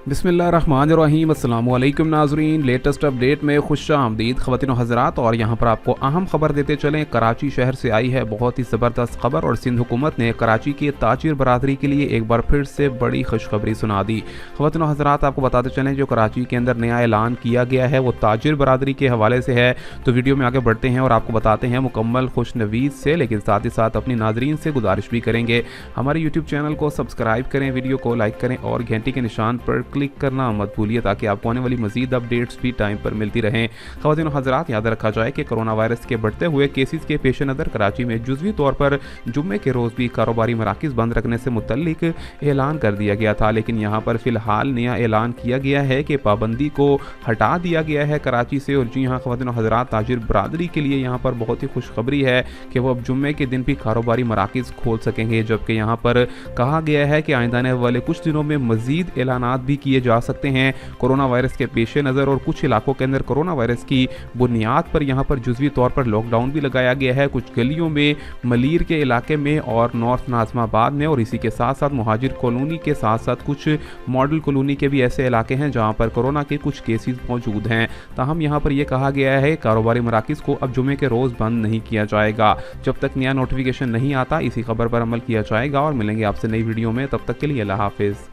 बिस्मिल्लाहिर्रहमानिर्रहीम। अस्सलामुअलैकुम नाज़रीन, लेटेस्ट अपडेट में खुशामदीद ख़वातीन हज़रात। और यहाँ पर आपको अहम खबर देते चलें। कराची शहर से आई है बहुत ही ज़बरदस्त खबर और सिंध हुकूमत ने कराची की ताजिर बरादरी के लिए एक बार फिर से बड़ी खुशखबरी सुना दी। ख़वातीन हज़रात, आपको बताते चलें जो कराची के अंदर नया ऐलान किया गया है वो ताजिर बरादरी के हवाले से है। तो वीडियो में आगे बढ़ते हैं और आपको बताते हैं मुकम्मल खुशनवीद से, लेकिन साथ ही साथ अपनी नाजरीन से गुजारिश भी करेंगे हमारे यूट्यूब चैनल को सब्सक्राइब करें, वीडियो को लाइक करें और घंटी के निशान पर क्लिक करना मत भूलिए ताकि आपको आने वाली मजीद अपडेट्स भी टाइम पर मिलती रहें। ख़वातीन और हज़रात, याद रखा जाए कि कोरोना वायरस के बढ़ते हुए केसेस के पेश नज़र कराची में जुज़वी तौर पर जुम्मे के रोज़ भी कारोबारी मराकिज़ बंद रखने से मुतल्लिक ऐलान कर दिया गया था, लेकिन यहाँ पर फ़िलहाल नया ऐलान किया गया है कि पाबंदी को हटा दिया गया है कराची से। और जी हाँ ख़वातीन और हज़रात, ताजिर बरादरी के लिए यहाँ पर बहुत ही खुशखबरी है कि वो अब जुम्मे के दिन भी कारोबारी मराकिज़ खोल सकेंगे, जबकि यहाँ पर कहा गया है कि आइंदा आने वाले कुछ दिनों में मज़ीद ऐलानात भी किए जा सकते हैं कोरोना वायरस के पेश नज़र। और कुछ इलाकों के अंदर कोरोना वायरस की बुनियाद पर यहाँ पर जुज़वी तौर पर लॉकडाउन भी लगाया गया है, कुछ गलियों में, मलीर के इलाके में और नॉर्थ नाज़माबाद में। और इसी के साथ साथ मुहाजिर कॉलोनी के साथ साथ कुछ मॉडल कॉलोनी के भी ऐसे इलाके हैं जहाँ पर कोरोना के कुछ केसेस मौजूद हैं। ताहम यहाँ पर यह कहा गया है कारोबारी मराकिज़ को अब जुमे के रोज़ बंद नहीं किया जाएगा जब तक नया नोटिफिकेशन नहीं आता। इसी खबर पर अमल किया जाएगा और मिलेंगे आपसे नई वीडियो में, तब तक के लिए अल्लाह हाफिज़।